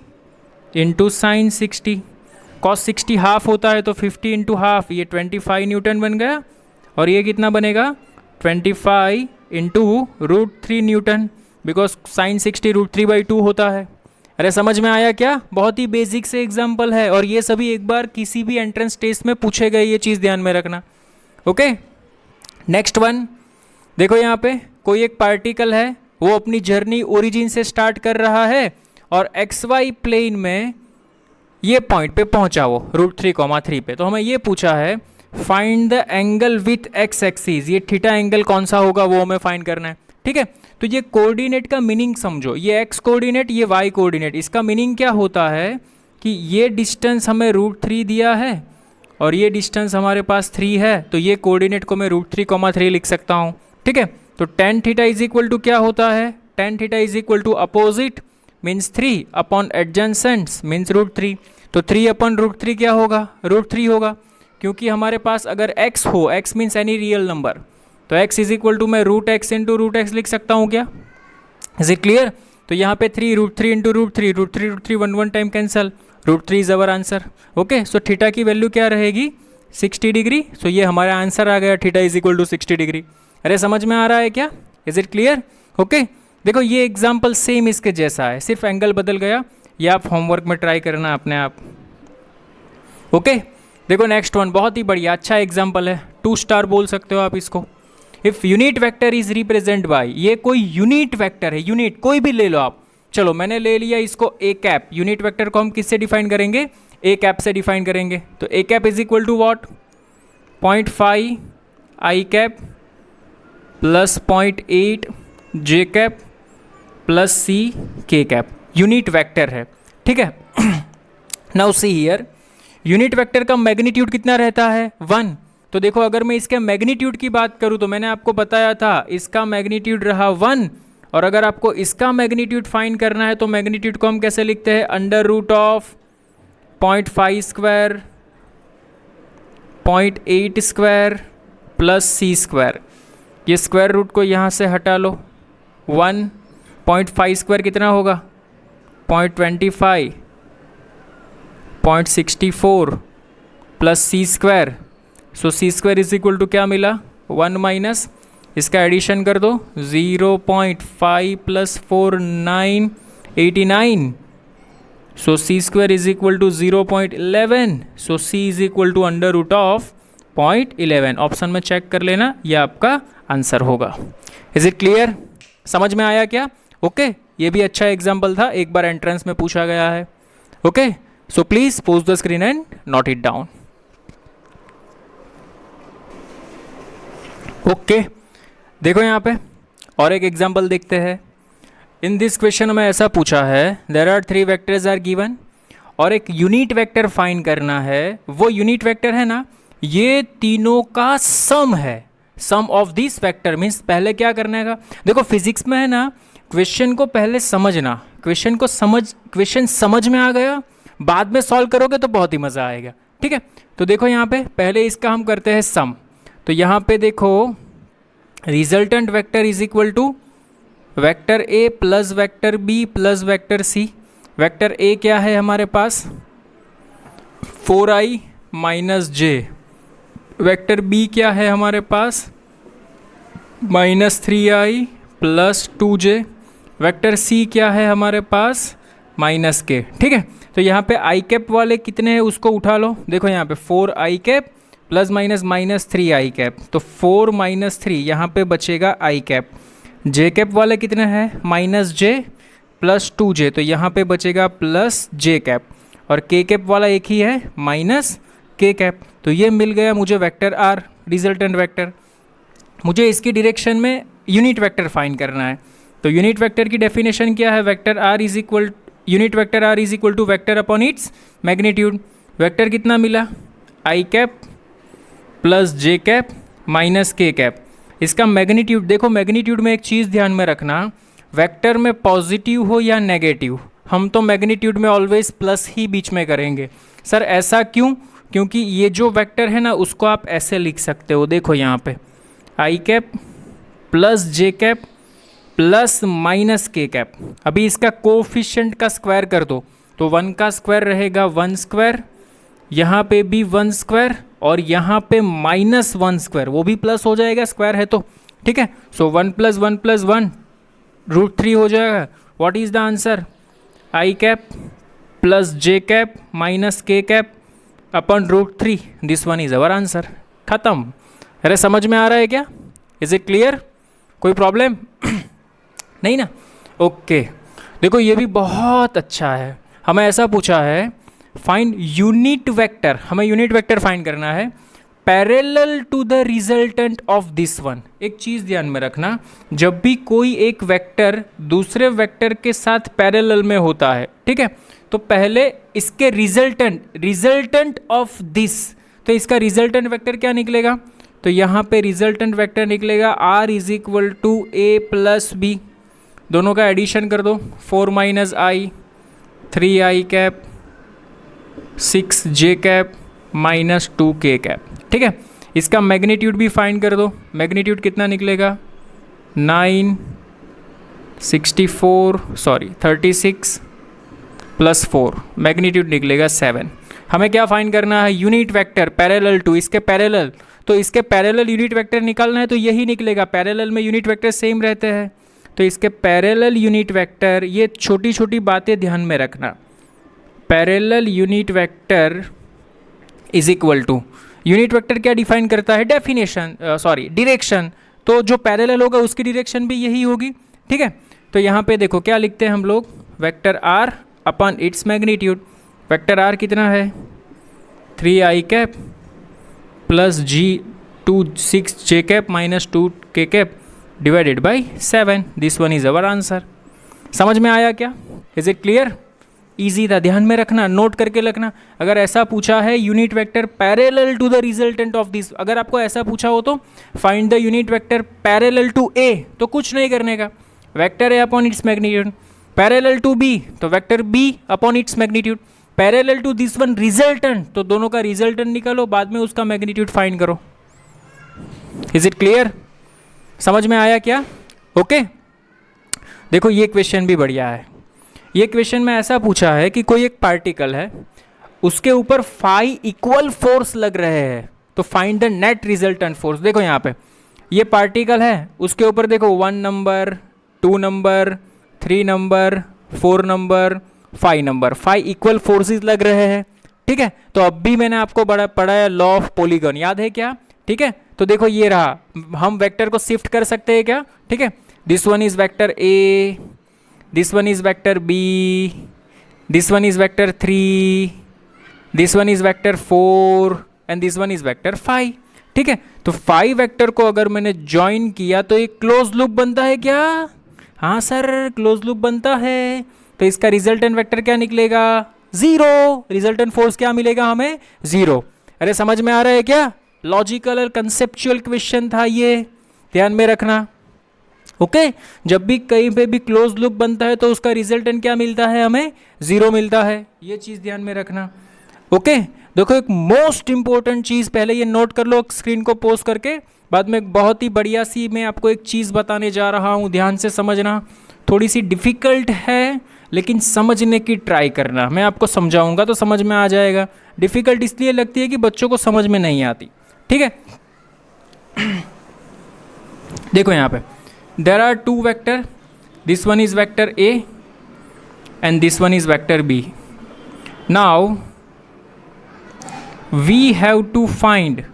into sine 60। Cos 60 half होता है तो 50 इंटू हाफ, ये 25 न्यूटन बन गया, और ये कितना बनेगा 25 इंटू √3 न्यूटन, बिकॉज साइन 60 √3/2 होता है। अरे समझ में आया क्या? बहुत ही बेसिक से एग्जाम्पल है, और ये सभी एक बार किसी भी एंट्रेंस टेस्ट में पूछे गए, ये चीज़ ध्यान में रखना। ओके, नेक्स्ट वन देखो, यहाँ पे कोई एक पार्टिकल है, वो अपनी जर्नी ओरिजिन से स्टार्ट कर रहा है और XY प्लेन में ये पॉइंट पे पहुंचा वो √3, 3 पे। तो हमें ये पूछा है find the angle with x axis, ये थीटा एंगल कौन सा होगा वो हमें फाइंड करना है। ठीक है, तो ये कोऑर्डिनेट का मीनिंग समझो, ये एक्स कोऑर्डिनेट, ये वाई कोऑर्डिनेट, इसका मीनिंग क्या होता है कि ये डिस्टेंस हमें √3 दिया है और ये डिस्टेंस हमारे पास 3 है, तो ये कोऑर्डिनेट को मैं √3, 3 लिख सकता हूँ। ठीक है, तो tan theta is equal to क्या होता है, tan theta is equal to opposite means 3 upon adjacents means √3। तो 3 अपॉन √3 क्या होगा, √3 होगा, क्योंकि हमारे पास अगर x हो, x means any real number, तो x इज इक्वल टू मैं √x इंटू √x लिख सकता हूँ क्या, इज इट क्लियर। तो यहाँ पे 3 √3 into √3, √3 1 time cancel, √3 is our answer. Okay, so theta की वैल्यू क्या रहेगी 60 डिग्री। सो ये हमारा आंसर आ गया, theta is equal to 60 degree. अरे समझ में आ रहा है क्या, इज इट क्लियर। ओके, देखो ये एग्जाम्पल सेम इसके जैसा है, सिर्फ एंगल बदल गया, ये आप होमवर्क में ट्राई करना अपने आप। ओके, देखो नेक्स्ट वन बहुत ही बढ़िया अच्छा एग्जाम्पल है, 2 स्टार बोल सकते हो आप इसको। If unit vector is represent by, ये कोई यूनिट वेक्टर है, यूनिट कोई भी ले लो आप, चलो मैंने ले लिया इसको ए कैप। यूनिट वेक्टर को हम किससे डिफाइन करेंगे, ए कैप से डिफाइन करेंगे। तो A cap is equal to what, 0.5 I cap plus 0.8 J cap plus C K cap, unit vector है। ठीक है, now see here, unit vector का मैग्नीट्यूड कितना रहता है 1। तो देखो अगर मैं इसके मैग्नीट्यूड की बात करूं तो मैंने आपको बताया था इसका मैग्नीट्यूड रहा 1, और अगर आपको इसका मैग्नीट्यूड फाइंड करना है तो मैग्नीट्यूड को हम कैसे लिखते हैं, under root of 0.5 square 0.8 square plus C square. ये स्क्वायर रूट को यहाँ से हटा लो, 1.5 स्क्वायर कितना होगा 0.25 0.64 plus C square. So C square is equal to क्या मिला 1 माइनस, इसका एडिशन कर दो 0.5 plus 4 9 89। So C square is equal to 0.11। So C is equal to under root of 0.11। Option में चेक कर लेना, ये आपका आंसर होगा। इज इट क्लियर, समझ में आया क्या। ओके, ये भी अच्छा एग्जाम्पल था, एक बार एंट्रेंस में पूछा गया है। Okay, so please pose the screen and note it down. Okay, देखो यहाँ पे और एक एग्जाम्पल देखते हैं। इन दिस क्वेश्चन में ऐसा पूछा है, there are 3 vectors are given, और एक यूनिट वेक्टर फाइंड करना है। वो यूनिट वेक्टर है ना, ये तीनों का सम है, सम ऑफ दिस वेक्टर मीन्स पहले क्या करना है, देखो फिजिक्स में है ना, क्वेश्चन को पहले समझना, क्वेश्चन समझ में आ गया, बाद में सॉल्व करोगे तो बहुत ही मज़ा आएगा। ठीक है, तो देखो यहाँ पे पहले इसका हम करते हैं सम। तो यहाँ पे देखो resultant vector is equal to vector A plus vector B plus vector C. Vector A क्या है हमारे पास 4i minus J, vector B क्या है हमारे पास -3i plus 2j, vector C क्या है हमारे पास -k। ठीक है, तो यहाँ पे आई कैप वाले कितने हैं उसको उठा लो। देखो यहाँ पे 4i cap plus minus -3i cap, तो 4 - 3 यहाँ पे बचेगा आई कैप। जे कैप वाले कितने हैं -j प्लस 2j, तो यहाँ पे बचेगा प्लस जे कैप, और के कैप वाला एक ही है -k कैप। तो ये मिल गया मुझे वेक्टर आर, रिजल्टेंट वेक्टर। मुझे इसकी डायरेक्शन में यूनिट वेक्टर फाइंड करना है। तो यूनिट वेक्टर की डेफिनेशन क्या है, vector R is equal, unit vector R is equal to vector upon its magnitude. Vector कितना मिला I cap plus J cap minus K cap. इसका मैग्नीट्यूड देखो, मैग्नीट्यूड में एक चीज़ ध्यान में रखना, वेक्टर में पॉजिटिव हो या नेगेटिव, हम तो मैग्नीट्यूड में ऑलवेज प्लस ही बीच में करेंगे। सर ऐसा क्यों, क्योंकि ये जो वेक्टर है ना उसको आप ऐसे लिख सकते हो, देखो यहाँ पे आई cap plus J cap plus minus K cap. अभी इसका कोफिशिएंट का स्क्वायर कर दो तो 1 का स्क्वायर रहेगा 1 स्क्वायर, यहाँ पे भी 1 स्क्वायर, और यहाँ पे -1 स्क्वायर, वो भी प्लस हो जाएगा, स्क्वायर है तो। ठीक है, सो 1 + 1 + 1 √3 हो जाएगा। What is the answer, I cap plus J cap minus K cap upon √3, this one is our answer. खत्म। अरे समझ में आ रहा है क्या, इज इट क्लियर, कोई प्रॉब्लम नहीं ना। ओके, देखो ये भी बहुत अच्छा है, हमें ऐसा पूछा है फाइंड यूनिट वेक्टर, हमें यूनिट वेक्टर फाइंड करना है parallel to the resultant of this one. एक चीज़ ध्यान में रखना, जब भी कोई एक वेक्टर दूसरे वेक्टर के साथ पैरेलल में होता है, ठीक है, तो पहले इसके रिजल्टेंट ऑफ दिस, तो इसका रिजल्टेंट वेक्टर क्या निकलेगा, तो यहाँ पे रिजल्टेंट वेक्टर निकलेगा r is equal to a plus B, दोनों का एडिशन कर दो, 4 minus I 3i cap 6j cap minus 2k cap, ठीक है। इसका मैग्नीट्यूड भी फाइंड कर दो, मैग्नीट्यूड कितना निकलेगा 36 प्लस 4, मैग्नीट्यूड निकलेगा 7। हमें क्या फाइंड करना है, यूनिट वेक्टर पैरेलल टू, इसके पैरेलल, तो इसके पैरेलल यूनिट वेक्टर निकालना है तो यही निकलेगा, पैरेलल में यूनिट वेक्टर सेम रहते हैं, तो इसके पैरेलल यूनिट वेक्टर, ये छोटी छोटी बातें ध्यान में रखना, parallel unit vector is equal to, unit vector क्या डिफाइन करता है, डायरेक्शन, तो जो पैरेलल होगा उसकी डायरेक्शन भी यही होगी, ठीक है। तो यहाँ पे देखो क्या लिखते हैं हम लोग, vector R upon its magnitude, vector R कितना है 3i cap plus g6j cap minus 2k cap divided by 7, this one is our answer. समझ में आया क्या, इज इट क्लियर, ईजी था, ध्यान में रखना, नोट करके रखना। अगर ऐसा पूछा है unit vector parallel to the resultant of this, अगर आपको ऐसा पूछा हो तो find the unit vector parallel to A, तो कुछ नहीं करने का, vector A upon its magnitude, parallel to B तो vector B upon its magnitude, parallel to this one resultant तो दोनों का रिजल्टेंट निकालो, बाद में उसका मैग्नीट्यूड फाइंड करो। इज इट क्लियर, समझ में आया क्या, ओके। देखो ये क्वेश्चन भी बढ़िया है, ये क्वेश्चन में ऐसा पूछा है कि कोई एक पार्टिकल है, उसके ऊपर 5 इक्वल फोर्स लग रहे हैं, तो find the net resultant force. देखो यहाँ पे ये पार्टिकल है, उसके ऊपर देखो 1 number 2 number 3 number 4 number 5 number, 5 equal forces लग रहे हैं, ठीक है। तो अब भी मैंने आपको पढ़ाया लॉ ऑफ पॉलीगन, याद है क्या, ठीक है। तो देखो ये रहा, हम वेक्टर को शिफ्ट कर सकते हैं क्या, ठीक है, this one is vector A, this one is vector b, this one is vector 3, this one is vector 4 and this one is vector 5, ठीक है। तो 5 वेक्टर को अगर मैंने ज्वाइन किया तो एक क्लोज लूप बनता है क्या, हाँ सर क्लोज लूप बनता है, तो इसका रिजल्टेंट वेक्टर क्या निकलेगा 0, रिजल्टेंट फोर्स क्या मिलेगा हमें 0। अरे समझ में आ रहा है क्या, लॉजिकल और कंसेप्चुअल क्वेश्चन था ये, ध्यान में रखना, ओके। जब भी कहीं पे भी क्लोज लूप बनता है तो उसका रिजल्टेंट क्या मिलता है, हमें 0 मिलता है, ये चीज़ ध्यान में रखना, ओके। देखो एक मोस्ट इंपॉर्टेंट चीज़, पहले ये नोट कर लो स्क्रीन को पोस्ट करके, बाद में एक बहुत ही बढ़िया सी मैं आपको एक चीज़ बताने जा रहा हूँ, ध्यान से समझना, थोड़ी सी डिफ़िकल्ट है लेकिन समझने की ट्राई करना, मैं आपको समझाऊंगा तो समझ में आ जाएगा, डिफ़िकल्ट इसलिए लगती है कि बच्चों को समझ में नहीं आती, ठीक है। देखो यहाँ पे there are 2 vector, this one is vector a and this one is vector b. Now we have to find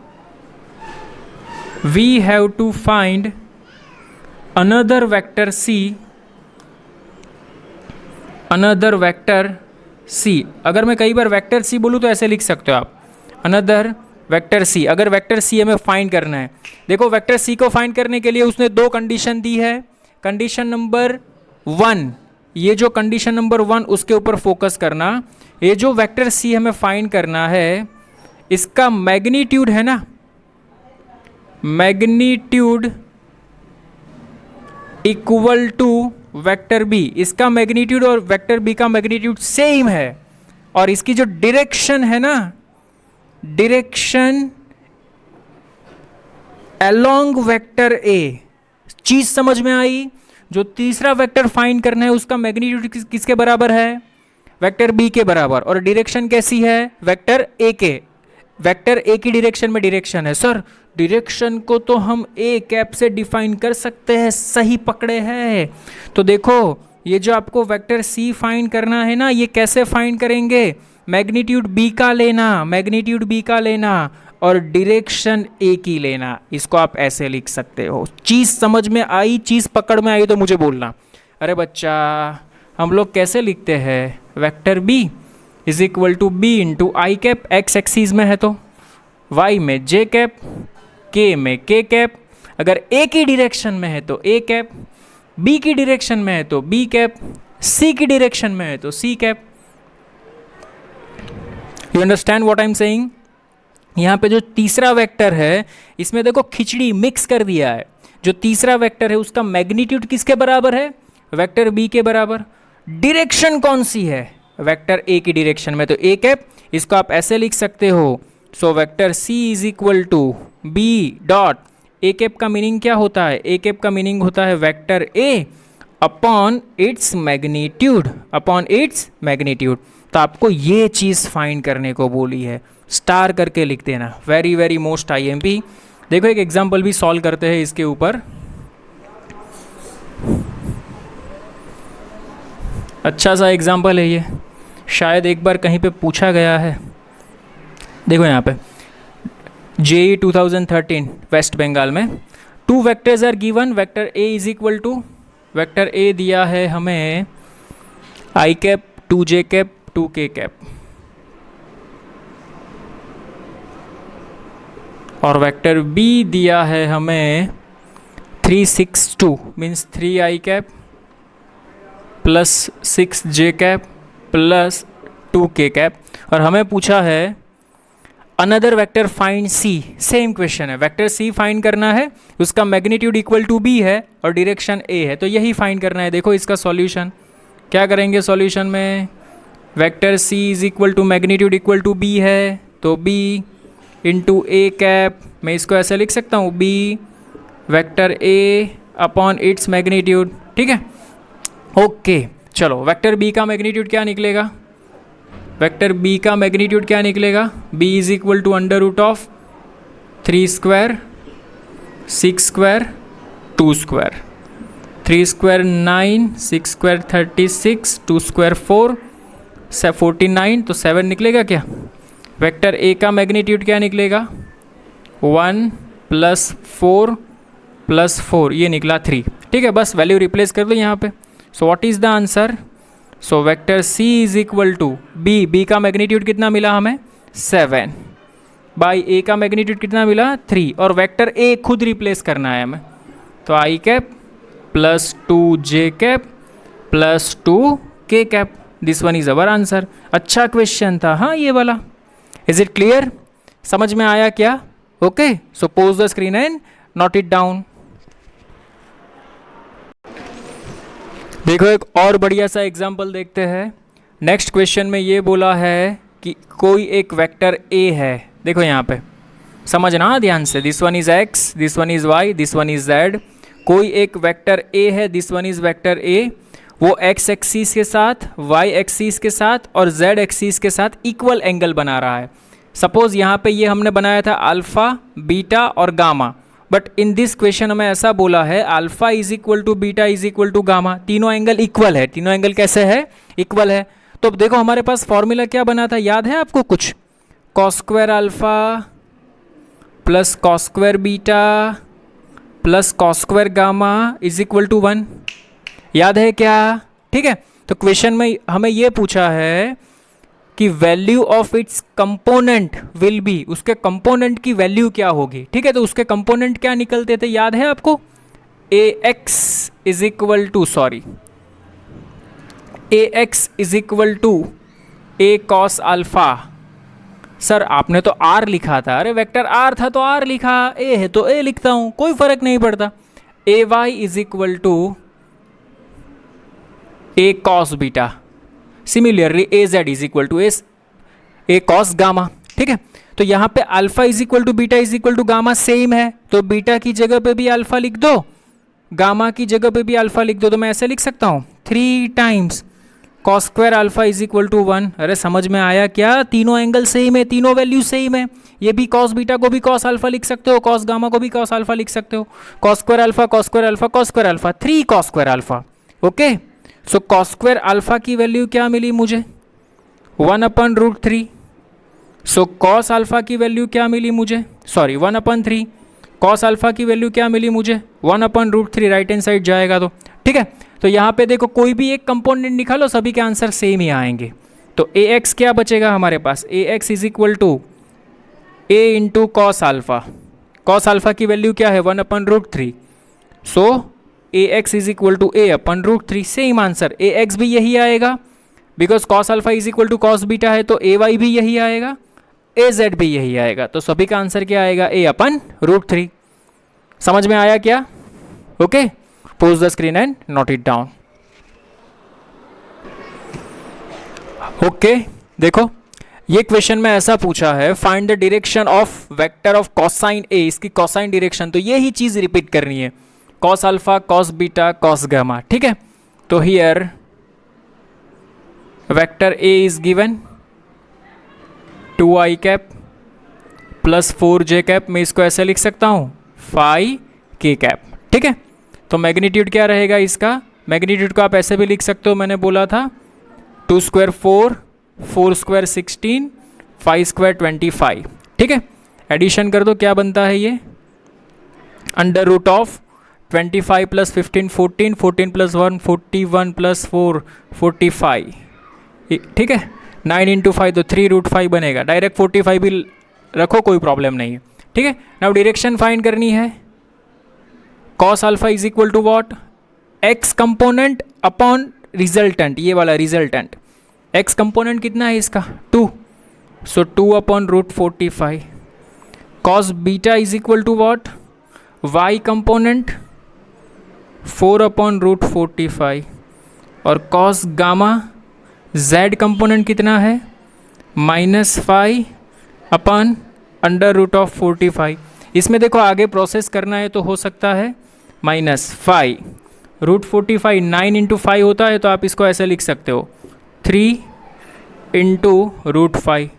another vector c, अगर मैं कई बार वेक्टर सी बोलूँ तो ऐसे लिख सकते हो आप, अनदर वेक्टर सी, अगर वेक्टर सी हमें फाइंड करना है। देखो वेक्टर सी को फाइंड करने के लिए उसने 2 कंडीशन दी है, कंडीशन नंबर 1, ये जो कंडीशन नंबर 1 उसके ऊपर फोकस करना, ये जो वेक्टर सी हमें फाइंड करना है इसका मैग्नीट्यूड है ना, magnitude equal to vector B, इसका मैग्नीट्यूड और वेक्टर बी का मैग्नीट्यूड सेम है, और इसकी जो डायरेक्शन है ना, डायरेक्शन अलोंग वेक्टर ए, चीज समझ में आई। जो तीसरा वेक्टर फाइंड करना है उसका मैग्नीट्यूड किसके बराबर है, वेक्टर बी के बराबर, और डायरेक्शन कैसी है, वेक्टर ए के, वेक्टर ए की डायरेक्शन में डायरेक्शन है। सर डायरेक्शन को तो हम ए कैप से डिफाइन कर सकते हैं, सही पकड़े हैं। तो देखो ये जो आपको वेक्टर सी फाइंड करना है ना, ये कैसे फाइंड करेंगे, मैग्नीट्यूड बी का लेना, मैग्नीट्यूड बी का लेना और डायरेक्शन ए की लेना, इसको आप ऐसे लिख सकते हो। चीज़ समझ में आई, चीज़ पकड़ में आई तो मुझे बोलना। अरे बच्चा हम लोग कैसे लिखते हैं, vector B is equal to B into I cap, X axes में है तो, वाई में जे कैप, के में के कैप, अगर ए की डायरेक्शन में है तो ए कैप, बी की डायरेक्शन में है तो बी कैप, सी की डायरेक्शन में है तो C cap. You understand what I am saying? यहाँ पे जो तीसरा वेक्टर है इसमें देखो खिचड़ी मिक्स कर दिया है। जो तीसरा वेक्टर है उसका मैग्नीट्यूड किसके बराबर है? वेक्टर बी के बराबर। डायरेक्शन कौन सी है? वेक्टर ए की डायरेक्शन में, तो ए कैप। इसको आप ऐसे लिख सकते हो, so vector C is equal to B dot, A cap का मीनिंग क्या होता है? ए कैप का मीनिंग होता है vector A upon its magnitude, upon its magnitude. तो आपको ये चीज़ फाइंड करने को बोली है, स्टार करके लिख देना, वेरी वेरी मोस्ट आईएमपी। देखो एक एग्जांपल भी सॉल्व करते हैं इसके ऊपर। अच्छा सा एग्जांपल है ये, शायद एक बार कहीं पे पूछा गया है। देखो यहाँ पे जेई 2013 वेस्ट बंगाल में, two vectors are given, vector A is equal to, vector A दिया है हमें i cap, 2j cap, 2k cap, और वेक्टर बी दिया है हमें 362 means 3i cap plus 6j cap plus 2k cap, और हमें पूछा है another vector find C. Same question है, वेक्टर सी फाइंड करना है, उसका मैग्नीट्यूड इक्वल टू बी है और डायरेक्शन ए है, तो यही फाइंड करना है। देखो इसका सॉल्यूशन क्या करेंगे? सॉल्यूशन में vector C is equal to magnitude equal to B है, तो बी इंटू ए कैप, मैं इसको ऐसे लिख सकता हूँ, B vector A upon its magnitude. ठीक है, ओके। चलो वेक्टर बी का मैग्नीट्यूड क्या निकलेगा? वेक्टर बी का मैग्नीट्यूड क्या निकलेगा? B is equal to under root of 3 square 6 square 2 square, 3 square 9, 6 square 36, 2 square 4 49, तो 7 निकलेगा क्या? वेक्टर ए का मैग्नीट्यूड क्या निकलेगा? 1 प्लस 4 प्लस 4, ये निकला 3। ठीक है, बस वैल्यू रिप्लेस कर दो यहाँ पे। So what is the answer? So vector C is equal to B, B का मैग्नीट्यूड कितना मिला हमें? 7 बाई ए का मैग्नीट्यूड कितना मिला? 3, और वेक्टर ए खुद रिप्लेस करना है हमें, तो i cap plus 2j cap plus 2k cap, this one is our answer. अच्छा क्वेश्चन था हाँ ये वाला। Is it clear? समझ में आया क्या? Okay, so pause the screen and note it down. देखो एक और बढ़िया सा एग्जाम्पल देखते हैं। नेक्स्ट क्वेश्चन में ये बोला है कि कोई एक वेक्टर ए है, देखो यहाँ पे समझना ध्यान से, this one is X, this one is Y, this one is Z. कोई एक वेक्टर ए है, this one is vector A, वो एक्स एक्सिस के साथ, वाई एक्सिस के साथ और जेड एक्सिस के साथ इक्वल एंगल बना रहा है। सपोज यहाँ पे ये हमने बनाया था अल्फा, बीटा और gamma, but in this question हमें ऐसा बोला है alpha is equal to beta is equal to gamma, तीनों एंगल इक्वल है। तीनों एंगल कैसे है? इक्वल है। तो देखो हमारे पास फॉर्मूला क्या बना था, याद है आपको कुछ? Cos square alpha plus cos square beta plus cos square gamma is equal to 1, याद है क्या? ठीक है, तो क्वेश्चन में हमें ये पूछा है कि value of its component will be, उसके कंपोनेंट की वैल्यू क्या होगी। ठीक है, तो उसके कंपोनेंट क्या निकलते थे, याद है आपको? A x is equal to, sorry, A x is equal to A cos alpha. Sir आपने तो आर लिखा था, अरे वेक्टर आर था तो आर लिखा, ए है तो ए लिखता हूं, कोई फर्क नहीं पड़ता। A y is equal to A cos beta, similarly A z is equal to A cos gamma. ठीक है, तो यहाँ पे alpha is equal to beta is equal to gamma same है, तो बीटा की जगह पे भी अल्फा लिख दो, गामा की जगह पे भी अल्फा लिख दो, तो मैं ऐसे लिख सकता हूँ 3 times cos square alpha is equal to 1। अरे समझ में आया क्या? तीनों एंगल सेम है, तीनों वैल्यू सेम है। ये भी कॉस बीटा को भी कॉस अल्फा लिख सकते हो, कॉस गामा को भी कॉस अल्फा लिख सकते हो। Cos square alpha, cos square alpha, cos square alpha, 3 cos square alpha. Okay, so cos square alpha की वैल्यू क्या मिली मुझे? 1/√3। सो कॉस अल्फा की वैल्यू क्या मिली मुझे? सॉरी 1/3। कॉस अल्फा की वैल्यू क्या मिली मुझे? 1/√3, राइट हैंड साइड जाएगा तो। ठीक है, तो यहाँ पे देखो कोई भी एक कंपोनेंट निकालो, सभी के आंसर सेम ही आएंगे। तो ए एक्स क्या बचेगा हमारे पास, A x is equal to A into cos alpha. Cos alpha की वैल्यू क्या है, 1/√3। So A x is equal to A upon √3। Same answer, A x भी यही आएगा because cos alpha is equal to cos beta है, तो ए Y भी यही आएगा, ए जेड भी यही आएगा। तो सभी का आंसर क्या आएगा, ए अपन √3। समझ में आया क्या? Okay, pause the screen and note it down. Okay, देखो ये क्वेश्चन में ऐसा पूछा है, find the direction of vector of cosine A, इसकी कोसाइन डायरेक्शन। तो यही चीज रिपीट करनी है, cos alpha, cos beta, cos gamma. ठीक है, तो here vector A is given 2i cap plus 4j cap. मैं इसको ऐसे लिख सकता हूँ फाई k कैप। ठीक है, तो मैग्नीट्यूड क्या रहेगा इसका, मैग्नीट्यूड को आप ऐसे भी लिख सकते हो, मैंने बोला था 2 स्क्वायर 4, 4 स्क्वायर 16, 5 स्क्वायर 25। ठीक है, एडिशन कर दो, क्या बनता है ये, under root of 25 plus 15 14, 14 plus 1 41 plus 4 45। ठीक है, 9 इंटू 5 तो 3√5 बनेगा। डायरेक्ट 45 भी रखो, कोई प्रॉब्लम नहीं है। ठीक है, नाउ डायरेक्शन फाइंड करनी है। Cos alpha is equal to what, x component upon resultant, ये वाला रिजल्टेंट। एक्स कंपोनेंट कितना है इसका, 2, so 2/√45। Cos beta is equal to what, y component 4/√45 और कॉस गामा z कंपोनेंट कितना है, -5/√45। इसमें देखो आगे प्रोसेस करना है तो हो सकता है -5√45, 9 इंटू 5 होता है, तो आप इसको ऐसे लिख सकते हो 3 इंटू √5।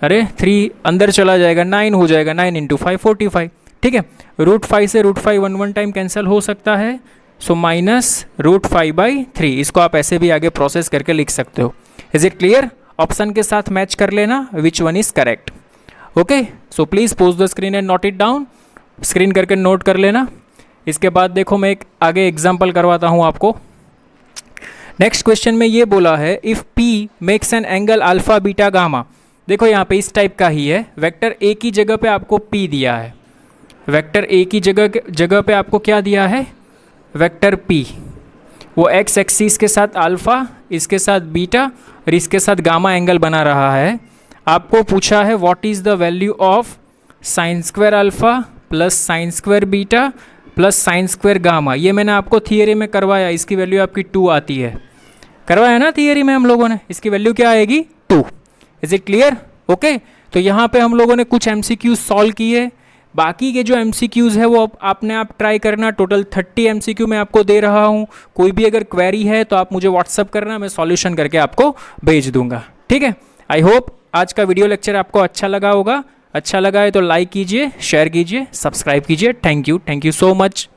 अरे 3 अंदर चला जाएगा, 9 हो जाएगा, 9 इंटू 5 45। ठीक है, √5 से √5 1 टाइम कैंसिल हो सकता है, सो -√5/3। इसको आप ऐसे भी आगे प्रोसेस करके लिख सकते हो। Is it clear? ऑप्शन के साथ मैच कर लेना which one is correct. Okay, so please pose the screen and note it down. Screen करके नोट कर लेना। इसके बाद देखो मैं एक आगे एग्जाम्पल करवाता हूँ आपको। नेक्स्ट क्वेश्चन में ये बोला है, if P makes an angle alpha beta gamma. देखो यहाँ पे इस टाइप का ही है, वेक्टर A की जगह पे आपको P दिया है, वेक्टर A की जगह पे आपको क्या दिया है, वेक्टर P। वो x एक्सिस के साथ अल्फ़ा, इसके साथ बीटा और इसके साथ गामा एंगल बना रहा है। आपको पूछा है what is the value of sine square alpha plus sine square beta plus sine square gamma. ये मैंने आपको थियरी में करवाया, इसकी वैल्यू आपकी 2 आती है, करवाया ना थियरी में हम लोगों ने। इसकी वैल्यू क्या आएगी, 2। Is it clear? ओके, तो यहाँ पे हम लोगों ने कुछ MCQs सॉल्व किए। बाकी के जो MCQs है वो आपने आप ट्राई करना। टोटल 30 MCQ मैं आपको दे रहा हूँ। कोई भी अगर क्वेरी है तो आप मुझे व्हाट्सअप करना, मैं सॉल्यूशन करके आपको भेज दूंगा। ठीक है, आई होप आज का वीडियो लेक्चर आपको अच्छा लगा होगा। अच्छा लगा है तो लाइक कीजिए, शेयर कीजिए, सब्सक्राइब कीजिए। Thank you so much.